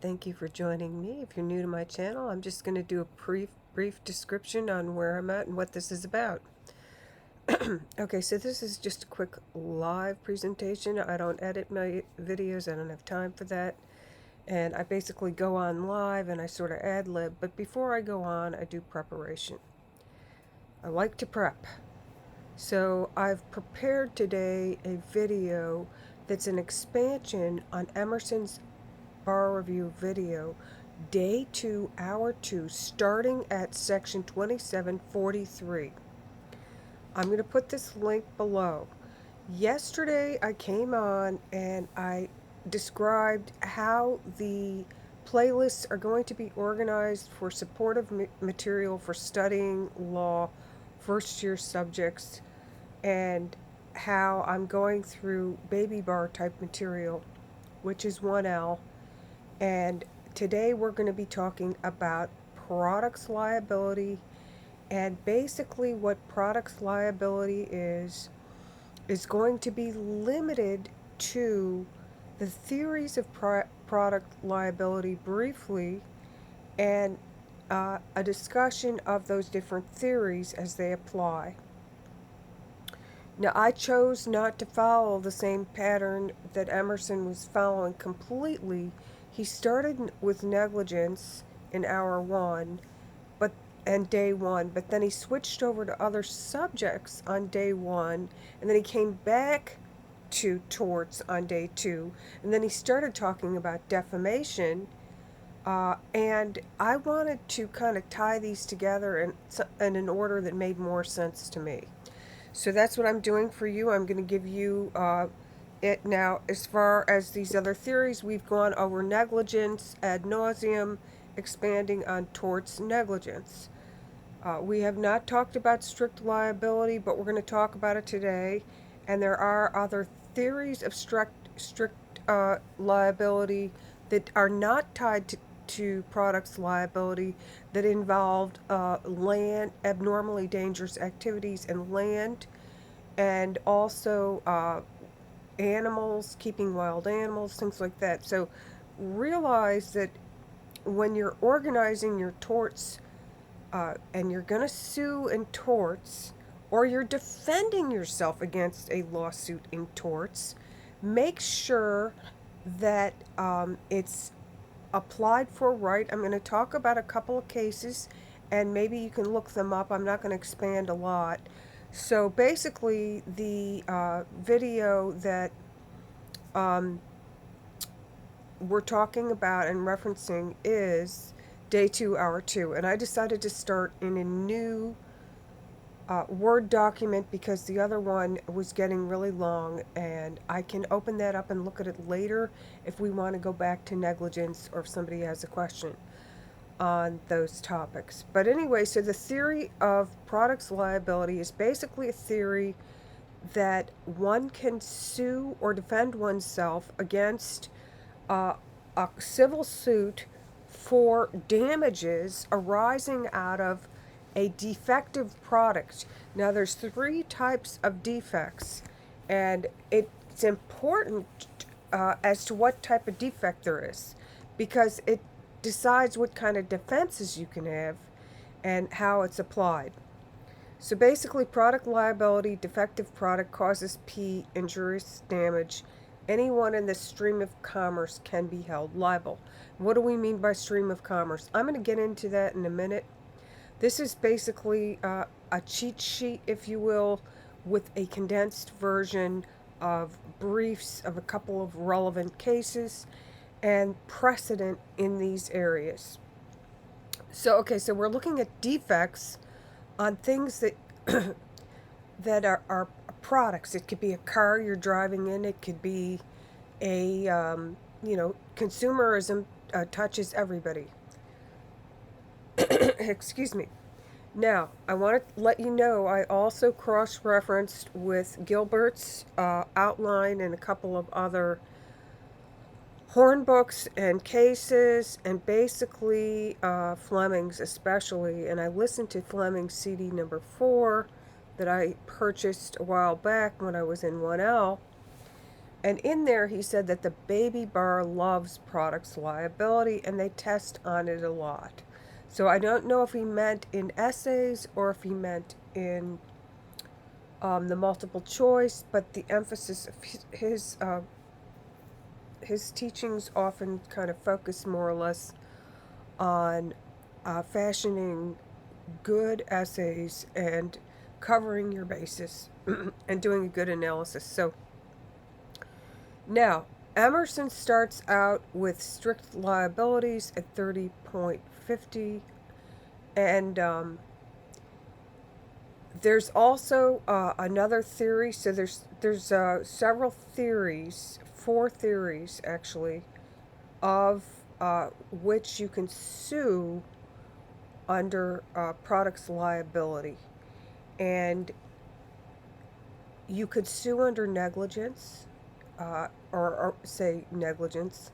Thank you for joining me. If you're new to my channel, I'm just going to do a brief description on where I'm at and what this is about. Okay, so this is just a quick live presentation. I don't edit my videos. I don't have time for that. And I basically go on live and I sort of ad-lib. But before I go on, I do preparation. I like to prep. So I've prepared today a video that's an expansion on Emerson's bar review video, day 2, hour 2, starting at section 2743. I'm going to put this link below. Yesterday I came on and I described how the playlists are going to be organized for supportive material for studying law first year subjects, and how I'm going through babybar type material, which is 1L. And today we're going to be talking about products liability, and basically what products liability is going to be limited to the theories of product liability briefly, and a discussion of those different theories as they apply. Now, I chose not to follow the same pattern that Emerson was following completely. He started with negligence in hour 1, and day 1, but then he switched over to other subjects on day 1, and then he came back to torts on day 2, and then he started talking about defamation. And I wanted to kind of tie these together in an order that made more sense to me. So that's what I'm doing for you. I'm going to give you it now. As far as these other theories, we've gone over negligence ad nauseum, expanding on torts negligence. We have not talked about strict liability, but we're going to talk about it today. And there are other theories of strict liability that are not tied to products liability, that involved land, abnormally dangerous activities in land, and also animals, keeping wild animals, things like that. So realize that when you're organizing your torts, and you're going to sue in torts, or you're defending yourself against a lawsuit in torts, make sure that it's applied for right. I'm going to talk about a couple of cases, and maybe you can look them up. I'm not going to expand a lot. So basically, the video that we're talking about and referencing is day 2, hour 2. And I decided to start in a new Word document because the other one was getting really long, and I can open that up and look at it later if we want to go back to negligence or if somebody has a question on those topics. But anyway, so the theory of products liability is basically a theory that one can sue or defend oneself against a civil suit for damages arising out of a defective product. Now, there's 3 types of defects, and it's important as to what type of defect there is, because it decides what kind of defenses you can have and how it's applied. So basically, product liability, defective product causes P, injurious damage. Anyone in the stream of commerce can be held liable. What do we mean by stream of commerce? I'm going to get into that in a minute. This is basically a cheat sheet, if you will, with a condensed version of briefs of a couple of relevant cases and precedent in these areas. So, okay, so we're looking at defects on things that that are products. It could be a car you're driving in. It could be a, consumerism touches everybody. Excuse me. Now, I want to let you know I also cross-referenced with Gilbert's outline and a couple of other Horn books and cases, and basically Fleming's especially. And I listened to Fleming's CD number 4 that I purchased a while back when I was in 1L. And in there, he said that the babybar loves products liability and they test on it a lot. So I don't know if he meant in essays or if he meant in the multiple choice, but the emphasis of his teachings often kind of focus more or less on fashioning good essays and covering your basis and doing a good analysis. So now, Emerson starts out with strict liabilities at 30.50, and there's also another theory. So there's several theories, 4 theories actually, of which you can sue under products liability, and you could sue under negligence, or say negligence.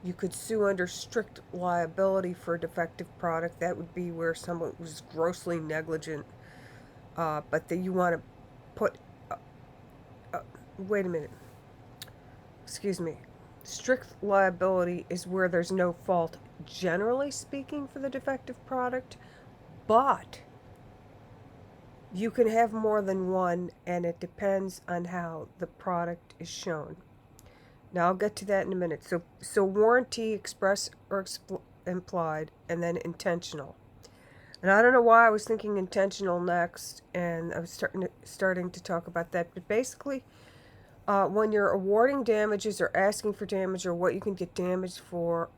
You could sue under strict liability for a defective product. That would be where someone was grossly negligent, but that you want to put. Wait a minute. Excuse me. Strict liability is where there's no fault, generally speaking, for the defective product, but you can have more than one, and it depends on how the product is shown. Now I'll get to that in a minute. So warranty, express or implied, and then intentional. And I don't know why I was thinking intentional next, and I was starting to talk about that. But basically, when you're awarding damages or asking for damage or what you can get damaged for,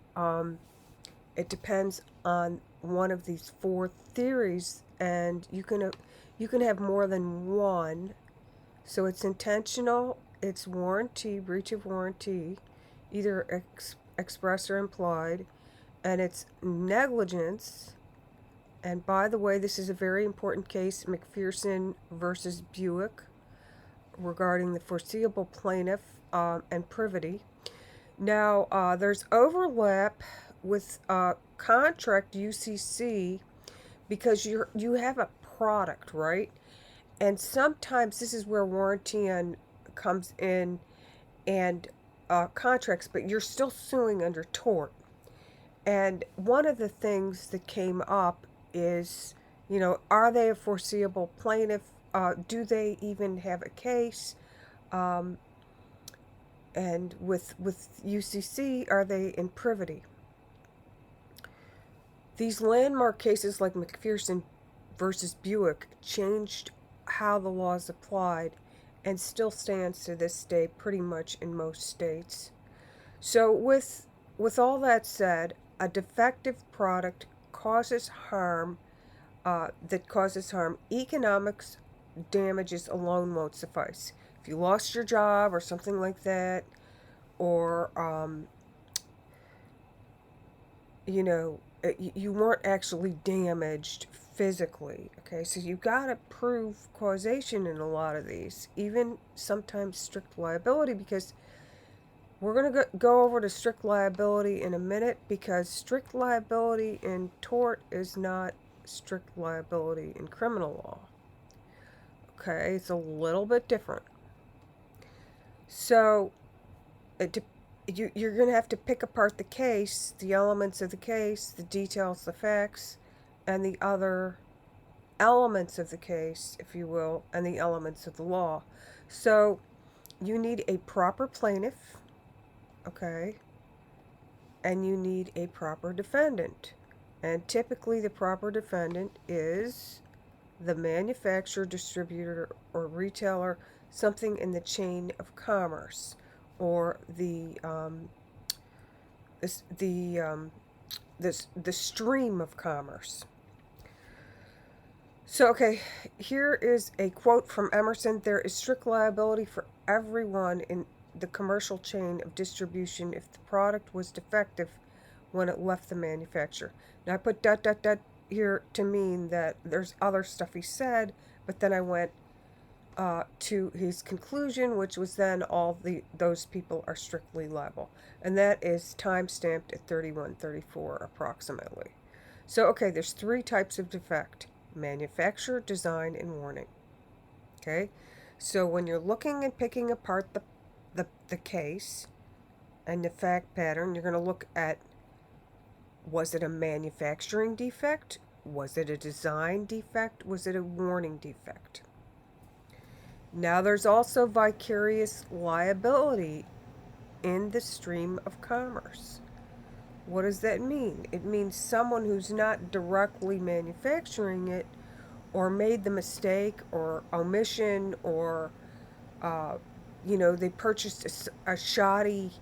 it depends on one of these 4 theories, and you can have more than one. So it's intentional, it's warranty, breach of warranty, either express or implied, and it's negligence. And by the way, this is a very important case, McPherson versus Buick, regarding the foreseeable plaintiff and privity. Now, there's overlap with contract UCC because you have a product, right? And sometimes this is where warranty comes in, and contracts, but you're still suing under tort. And one of the things that came up is, are they a foreseeable plaintiff? Do they even have a case? And with UCC, are they in privity? These landmark cases like McPherson versus Buick changed how the law is applied and still stands to this day pretty much in most states. So with all that said, a defective product causes harm, economics damages alone won't suffice. If you lost your job or something like that, or you weren't actually damaged physically. Okay, so you got to prove causation in a lot of these, even sometimes strict liability, because we're going to go over to strict liability in a minute, because strict liability in tort is not strict liability in criminal law. Okay, it's a little bit different. So you're going to have to pick apart the case, the elements of the case, the details, the facts, and the other elements of the case, if you will, and the elements of the law. So you need a proper plaintiff, okay, and you need a proper defendant. And typically the proper defendant is the manufacturer, distributor, or retailer, something in the chain of commerce, or the stream of commerce. So, okay, here is a quote from Emerson. There is strict liability for everyone in the commercial chain of distribution if the product was defective when it left the manufacturer. Now, I put ... here to mean that there's other stuff he said, but then I went to his conclusion, which was then those people are strictly liable. And that is time-stamped at 3134 approximately. So, okay, there's 3 types of defect: manufacture, design, and warning. Okay, so when you're looking and picking apart the case and the fact pattern. You're going to look at, was it a manufacturing defect? Was it a design defect? Was it a warning defect? Now there's also vicarious liability in the stream of commerce. What does that mean? It means someone who's not directly manufacturing it or made the mistake or omission or, they purchased a shoddy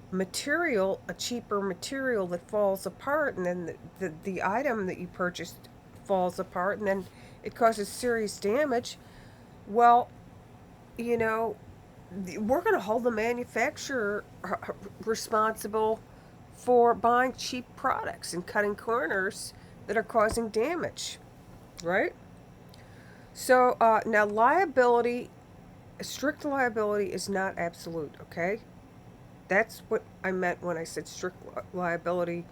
material, a cheaper material that falls apart, and then the item that you purchased falls apart, and then it causes serious damage. Well, we're going to hold the manufacturer responsible for buying cheap products and cutting corners that are causing damage, right? So now liability, strict liability is not absolute, okay? That's what I meant when I said strict liability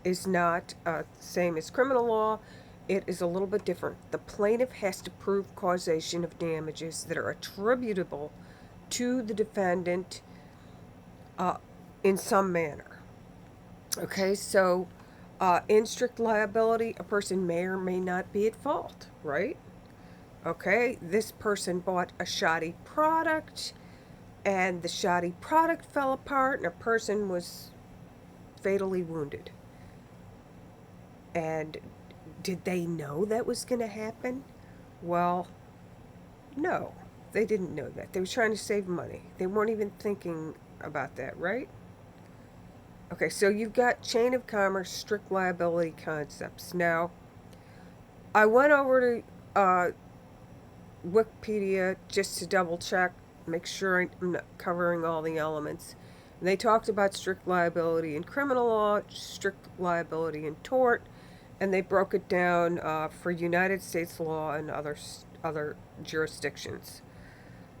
is not same as criminal law. It is a little bit different. The plaintiff has to prove causation of damages that are attributable to the defendant in some manner. Okay, so in strict liability, a person may or may not be at fault, right? Okay, this person bought a shoddy product, and the shoddy product fell apart, and a person was fatally wounded. And did they know that was going to happen? Well, no, they didn't know that. They were trying to save money. They weren't even thinking about that, right? Okay, so you've got chain of commerce, strict liability concepts. Now, I went over to Wikipedia just to double check, make sure I'm not covering all the elements. And they talked about strict liability in criminal law, strict liability in tort, and they broke it down for United States law and other jurisdictions.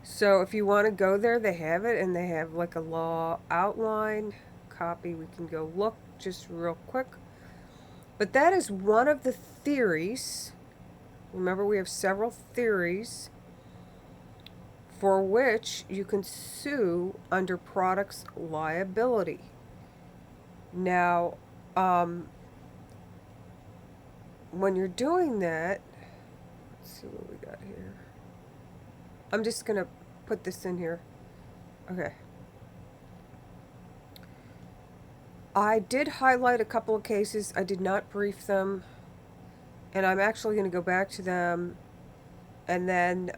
So if you want to go there, they have it, and they have like a law outline copy. We can go look just real quick. But that is one of the theories. Remember, we have several theories for which you can sue under products liability. Now, when you're doing that, let's see what we got here. I'm just going to put this in here. Okay. I did highlight a couple of cases. I did not brief them. And I'm actually going to go back to them and then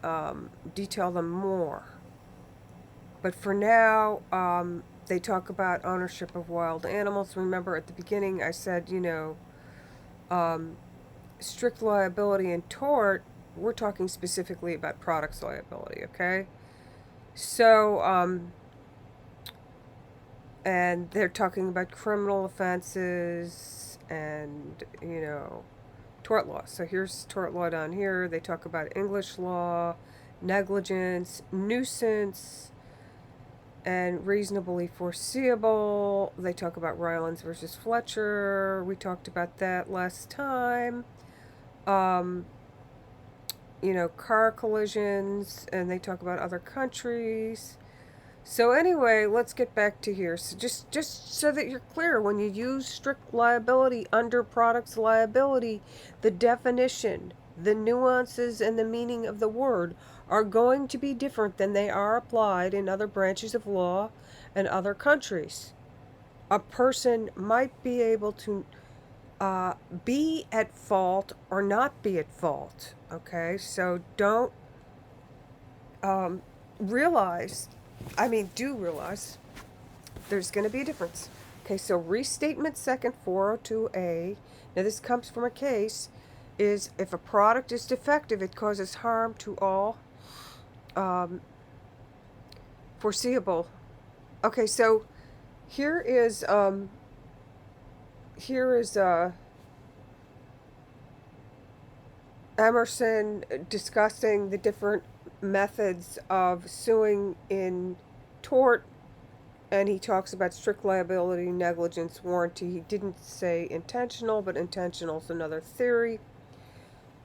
detail them more. But for now, they talk about ownership of wild animals. Remember at the beginning I said, strict liability and tort, we're talking specifically about products liability, okay? So, and they're talking about criminal offenses and, tort law. So here's tort law down here. They talk about English law, negligence, nuisance, and reasonably foreseeable. They talk about Rylands versus Fletcher. We talked about that last time. Car collisions, and they talk about other countries. So anyway, let's get back to here. So just so that you're clear, when you use strict liability under products liability, the definition, the nuances, and the meaning of the word are going to be different than they are applied in other branches of law and other countries. A person might be able to be at fault or not be at fault. Okay, so don't do realize there's going to be a difference. Okay, so restatement second 402A, now this comes from a case, is if a product is defective, it causes harm to all foreseeable. Okay, so here is Emerson discussing the different methods of suing in tort, and he talks about strict liability, negligence, warranty. He didn't say intentional, but intentional is another theory.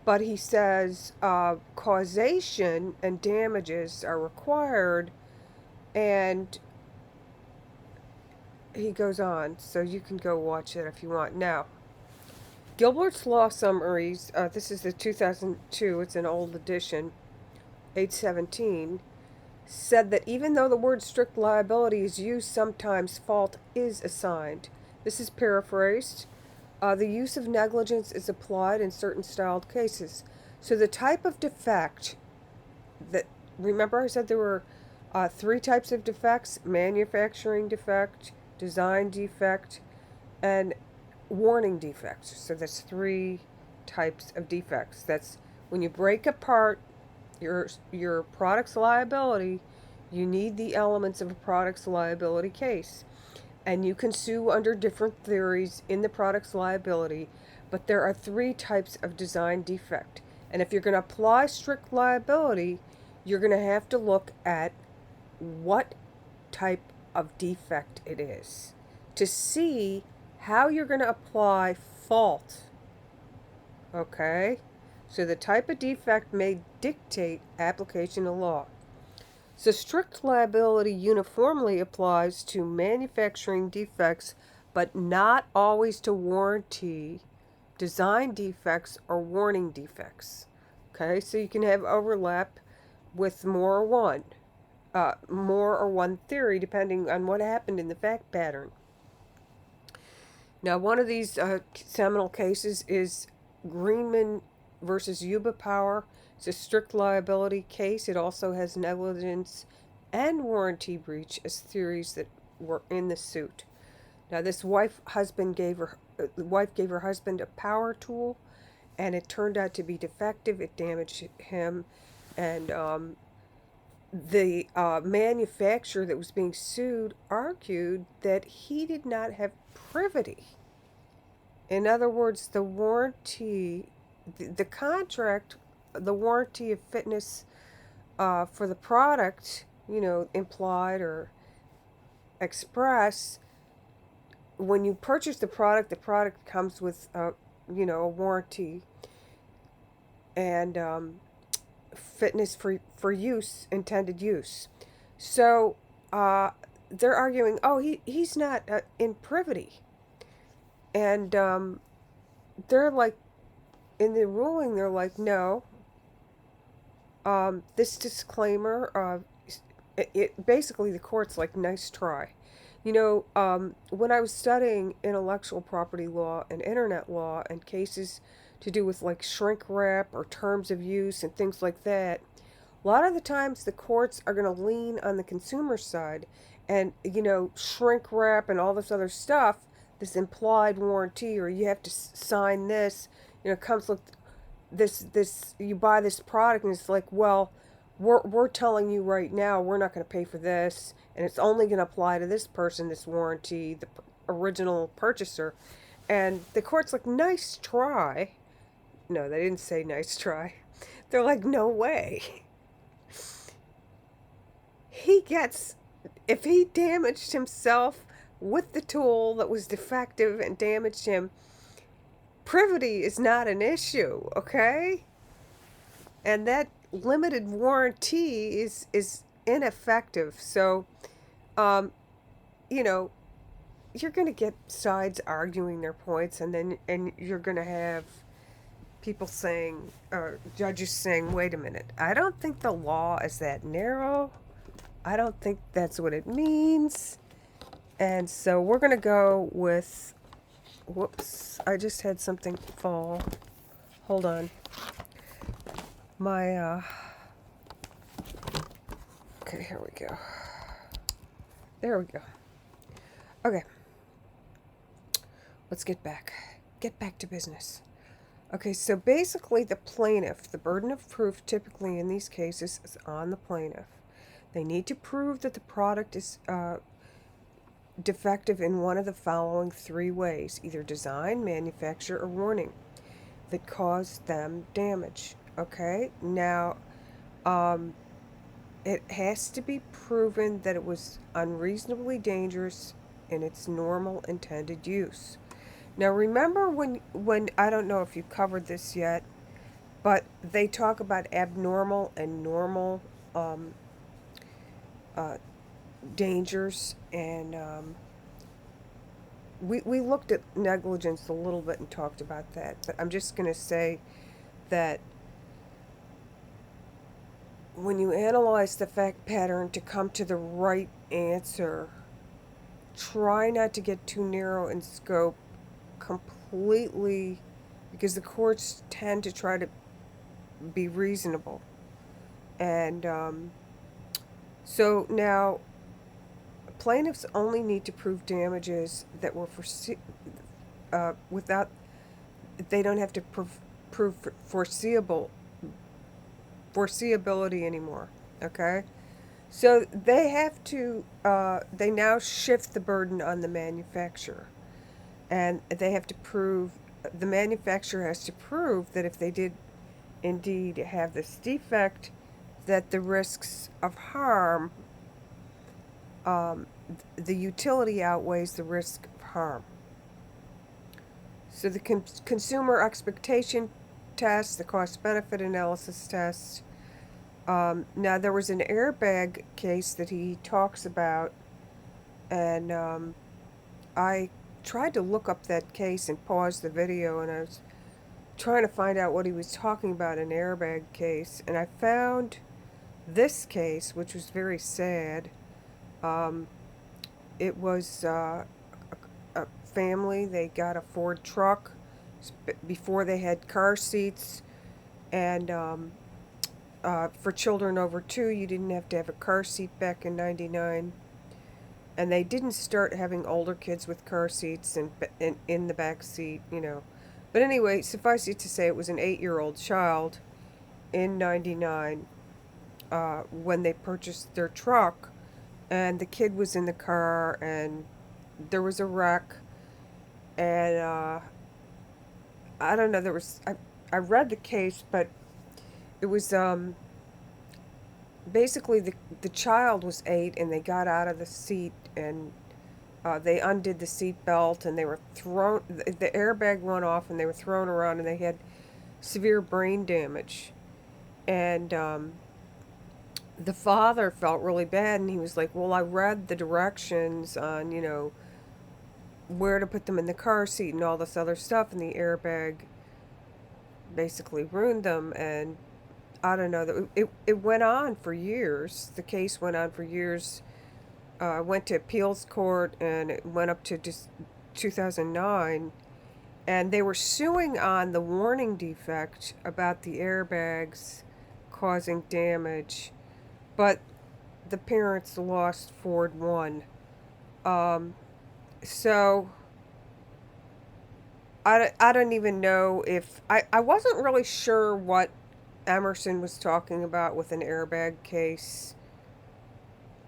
But he says causation and damages are required, and he goes on, so you can go watch it if you want. Now, Gilbert's Law Summaries, this is the 2002, it's an old edition, 817, said that even though the word strict liability is used, sometimes fault is assigned. This is paraphrased. The use of negligence is applied in certain styled cases. So the type of defect that, remember I said there were three types of defects: manufacturing defect, design defect, and warning defect. So that's three types of defects. That's when you break apart your product's liability, you need the elements of a product's liability case. And you can sue under different theories in the product's liability, but there are three types of design defect. And if you're going to apply strict liability, you're going to have to look at what type of defect it is to see how you're going to apply fault. Okay? So the type of defect may dictate application of law. So strict liability uniformly applies to manufacturing defects, but not always to warranty, design defects, or warning defects. Okay, so you can have overlap with more or one theory, depending on what happened in the fact pattern. Now, one of these seminal cases is Greenman versus Yuba Power. It's a strict liability case. It also has negligence and warranty breach as theories that were in the suit. Now, this wife gave her husband a power tool, and it turned out to be defective. It damaged him, and the manufacturer that was being sued argued that he did not have privity. In other words, the warranty, the contract, the warranty of fitness for the product, implied or express, when you purchase the product comes with, a warranty and fitness for use, intended use. So they're arguing, he's not in privity. And they're like, in the ruling, they're like, no, this disclaimer, basically the court's like, nice try. When I was studying intellectual property law and internet law and cases to do with like shrink wrap or terms of use and things like that, a lot of the times the courts are going to lean on the consumer side and, shrink wrap and all this other stuff, this implied warranty, or you have to sign this, comes with this, you buy this product and it's like, well, we're telling you right now we're not going to pay for this, and it's only going to apply to this person, this warranty, the original purchaser. And the court's like, nice try. No, they didn't say nice try. They're like, no way. If he damaged himself with the tool that was defective and damaged him, privity is not an issue, okay? And that limited warranty is ineffective. So, you're going to get sides arguing their points, and you're going to have people saying, judges saying, wait a minute, I don't think the law is that narrow. I don't think that's what it means. And so we're going to go with, whoops, I just had something fall. Hold on. Okay, here we go. There we go. Okay. Let's get back to business. Okay, so basically the plaintiff, the burden of proof typically in these cases is on the plaintiff. They need to prove that the product is defective in one of the following three ways: either design, manufacture, or warning that caused them damage. Okay, now it has to be proven that it was unreasonably dangerous in its normal intended use. Now remember when I don't know if you covered this yet, but they talk about abnormal and normal dangers, and we looked at negligence a little bit and talked about that, but I'm just going to say that when you analyze the fact pattern to come to the right answer, try not to get too narrow in scope completely, because the courts tend to try to be reasonable. And so now plaintiffs only need to prove damages that were without, they don't have to prove foreseeability anymore. Okay? So they have to, they now shift the burden on the manufacturer. And they have to prove, the manufacturer has to prove that if they did indeed have this defect, that the risks of harm, the utility outweighs the risk of harm. So the consumer expectation test, the cost-benefit analysis test. Now there was an airbag case that he talks about, and I tried to look up that case and pause the video, and I was trying to find out what he was talking about in an airbag case, and I found this case, which was very sad. It was a family. They got a Ford truck before they had car seats, and for children over 2, you didn't have to have a car seat back in '99. And they didn't start having older kids with car seats and in the back seat, you know. But anyway, suffice it to say, it was an 8-year-old child in '99 when they purchased their truck, and the kid was in the car, and there was a wreck, and I don't know. I read the case, but it was basically the child was 8, and they got out of the seat, and they undid the seat belt, and they were thrown, the airbag went off, and they were thrown around, and they had severe brain damage. And the father felt really bad, and he was like, well, I read the directions on, you know, where to put them in the car seat and all this other stuff, and the airbag basically ruined them. And I don't know, it went on for years. The case went on for years. Went to appeals court, and it went up to just 2009, and they were suing on the warning defect about the airbags causing damage, but the parents lost. Ford won. So I don't even know if I wasn't really sure what Emerson was talking about with an airbag case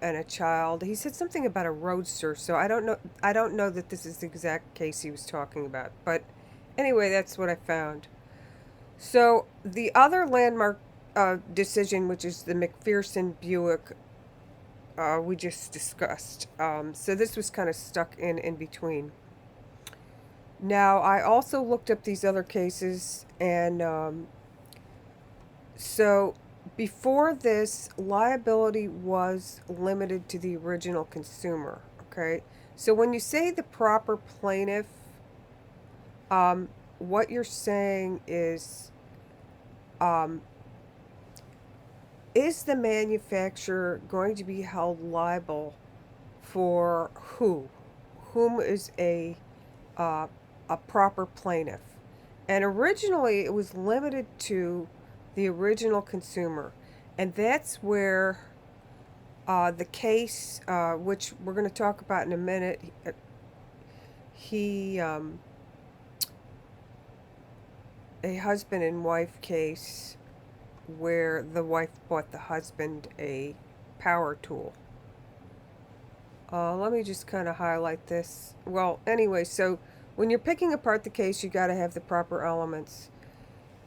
and a child. He said something about a roadster, so I don't know that this is the exact case he was talking about. But anyway, that's what I found. So the other landmark decision, which is the McPherson Buick, we just discussed. So this was kind of stuck in between. Now, I also looked up these other cases, and so before this, liability was limited to the original consumer, okay? So when you say the proper plaintiff, what you're saying is the manufacturer going to be held liable for who? Whom is a proper plaintiff? And originally it was limited to the original consumer, and that's where the case, which we're going to talk about in a minute, a husband and wife case where the wife bought the husband a power tool. Let me just kind of highlight this. Well, anyway, so when you're picking apart the case, you got to have the proper elements.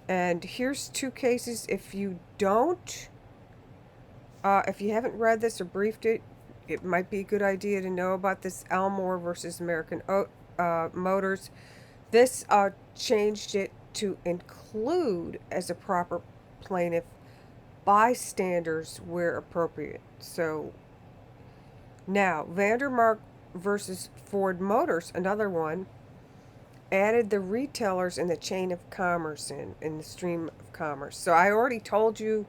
And here's 2 cases. If you don't, if you haven't read this or briefed it, it might be a good idea to know about this. Elmore versus American Motors. This changed it to include as a proper plaintiff bystanders where appropriate. So now, versus Ford Motors, another one, added the retailers in the chain of commerce in the stream of commerce. So I already told you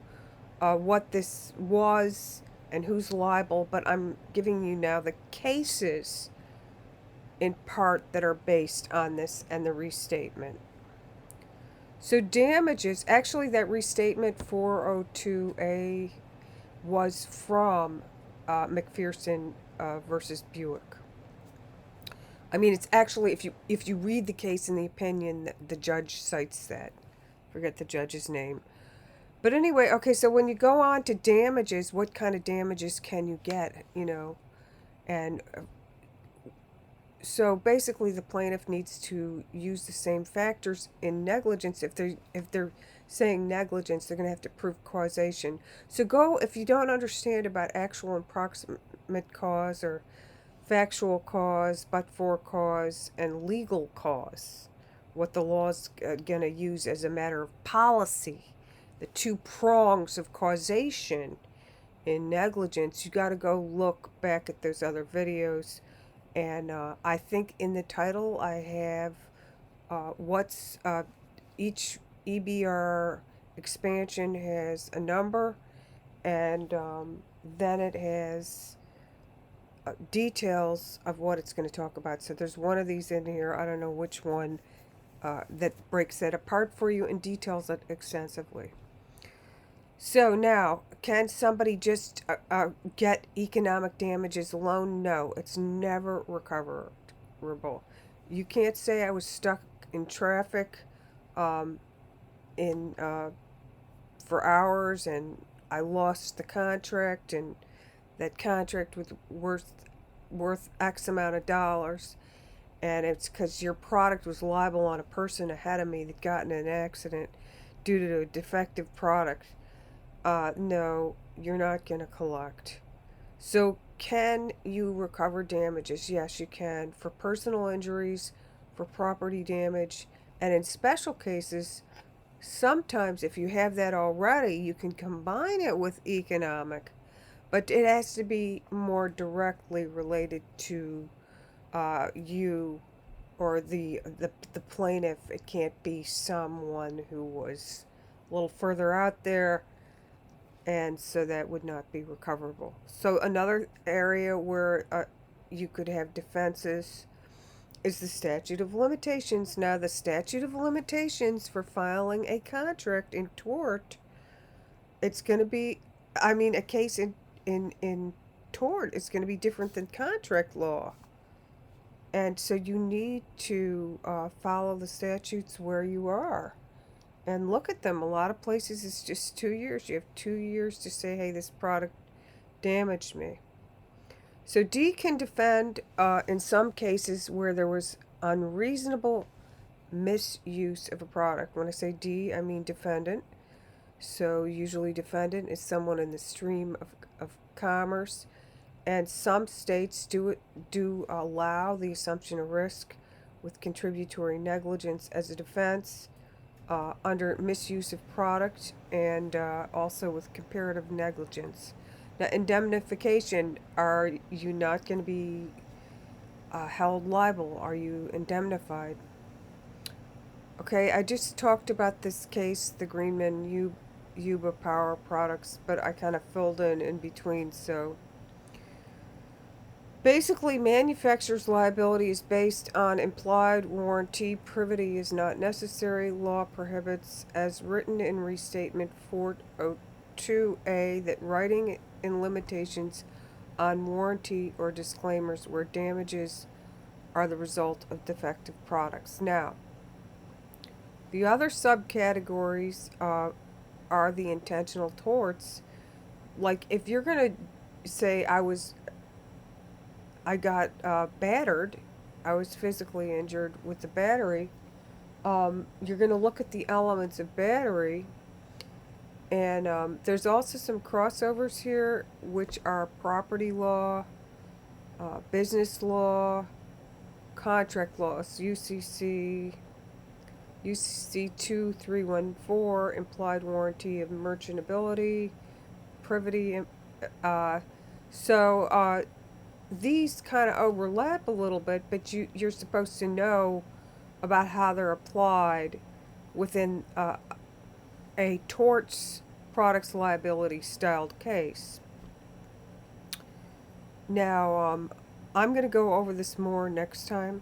what this was and who's liable, but I'm giving you now the cases in part that are based on this and the restatement. So damages, actually that restatement 402A was from McPherson versus Buick. I mean, it's actually, if you read the case in the opinion, the judge cites that. Forget the judge's name. But anyway, okay, so when you go on to damages, what kind of damages can you get, And so basically the plaintiff needs to use the same factors in negligence. If they're saying negligence, they're going to have to prove causation. So if you don't understand about actual and proximate cause or factual cause, but-for cause, and legal cause, what the law's going to use as a matter of policy, the two prongs of causation in negligence, you got to go look back at those other videos. And I think in the title I have each EBR expansion has a number, and then it has details of what it's going to talk about. So there's one of these in here, I don't know which one, that breaks that apart for you and details it extensively. So now, can somebody just get economic damages alone? No, it's never recoverable. You can't say I was stuck in traffic in for hours and I lost the contract, and that contract was worth X amount of dollars, and it's because your product was liable on a person ahead of me that got in an accident due to a defective product. No, you're not going to collect. So can you recover damages? Yes, you can, for personal injuries, for property damage, and in special cases, sometimes if you have that already, you can combine it with economic, but it has to be more directly related to you or the plaintiff. It can't be someone who was a little further out there, and so that would not be recoverable. So another area where you could have defenses is the statute of limitations. Now, the statute of limitations for filing a contract in tort, it's going to be, a case in tort is going to be different than contract law. And so you need to follow the statutes where you are and look at them. A lot of places it's just 2 years. You have 2 years to say, hey, this product damaged me. So D can defend in some cases where there was unreasonable misuse of a product. When I say D, I mean defendant. So usually defendant is someone in the stream of commerce. And some states do allow the assumption of risk with contributory negligence as a defense under misuse of product, and also with comparative negligence. Now, indemnification, are you not going to be held liable? Are you indemnified? Okay, I just talked about this case, the Greenman Yuba Power Products, but I kind of filled in between. So basically, manufacturer's liability is based on implied warranty. Privity is not necessary. Law prohibits, as written in Restatement 402A, that writing in limitations on warranty or disclaimers where damages are the result of defective products. Now, the other subcategories are the intentional torts. Like if you're going to say I got battered, I was physically injured with the battery, you're going to look at the elements of battery, and there's also some crossovers here, which are property law, business law, contract laws, UCC 2314, implied warranty of merchantability, privity. So these kind of overlap a little bit, but you're supposed to know about how they're applied within a torts products liability styled case. Now, I'm going to go over this more next time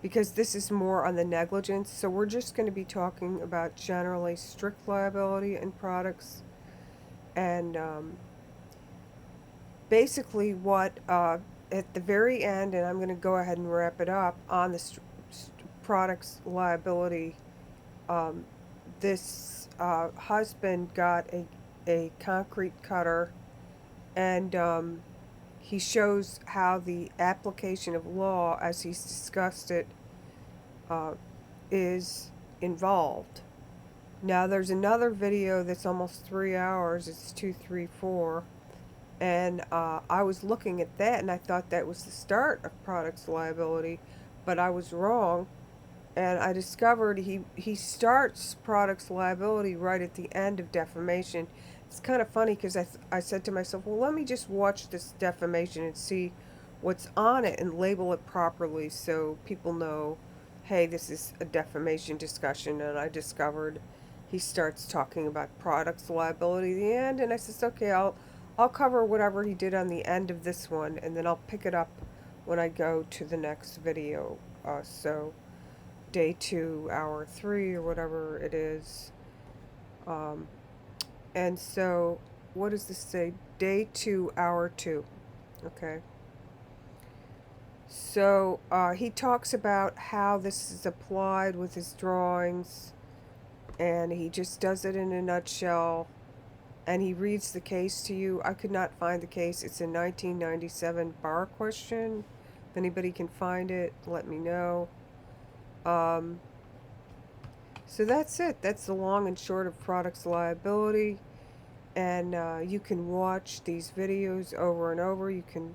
because this is more on the negligence. So we're just going to be talking about generally strict liability in products, and basically what at the very end, and I'm going to go ahead and wrap it up on the products liability. This husband got a concrete cutter, and he shows how the application of law, as he's discussed it, is involved. Now there's another video that's almost 3 hours. It's 234, and I was looking at that and I thought that was the start of products liability, but I was wrong. And I discovered he starts products liability right at the end of defamation. It's kind of funny because I said to myself, well, let me just watch this defamation and see what's on it and label it properly so people know, hey, this is a defamation discussion. And I discovered he starts talking about products liability at the end, and I says, okay, I'll cover whatever he did on the end of this one, and then I'll pick it up when I go to the next video. So day 2, hour 3, or whatever it is. And so, what does this say? Day 2, hour 2. Okay. So, he talks about how this is applied with his drawings, and he just does it in a nutshell, and he reads the case to you. I could not find the case. It's a 1997 bar question. If anybody can find it, let me know. So that's it. That's the long and short of products liability. And you can watch these videos over and over. You can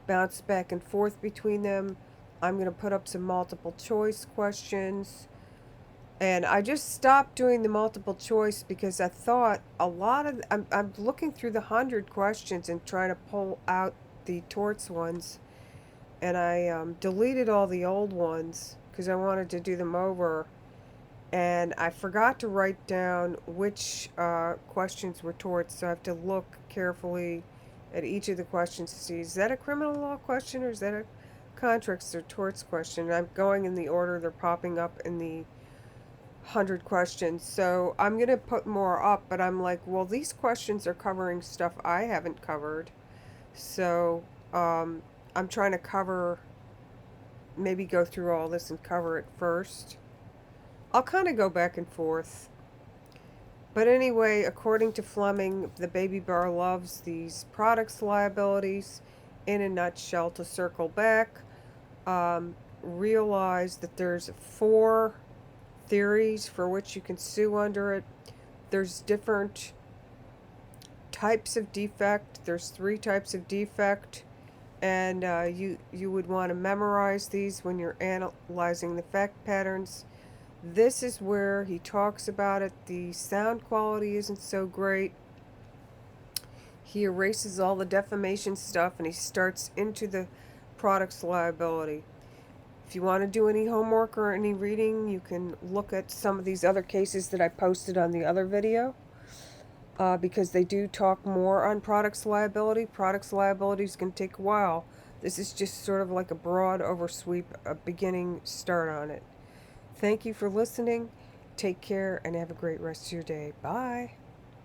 bounce back and forth between them. I'm going to put up some multiple choice questions. And I just stopped doing the multiple choice because I thought a lot of... I'm looking through the 100 questions and trying to pull out the torts ones. And I deleted all the old ones because I wanted to do them over. And I forgot to write down which questions were torts, so I have to look carefully at each of the questions to see, is that a criminal law question or is that a contracts or torts question? And I'm going in the order they're popping up in the 100 questions. So I'm going to put more up, but I'm like, well, these questions are covering stuff I haven't covered. So I'm trying to maybe go through all this and cover it first. I'll kind of go back and forth. But anyway, according to Fleming, the babybar loves these products liabilities. In a nutshell, to circle back, realize that there's 4 theories for which you can sue under it. There's different types of defect. There's 3 types of defect. And you would want to memorize these when you're analyzing the fact patterns. This is where he talks about it. The sound quality isn't so great. He erases all the defamation stuff and he starts into the products liability. If you want to do any homework or any reading, you can look at some of these other cases that I posted on the other video, because they do talk more on products liability. Products liability is going to take a while. This is just sort of like a broad oversweep, a beginning start on it. Thank you for listening. Take care and have a great rest of your day. Bye.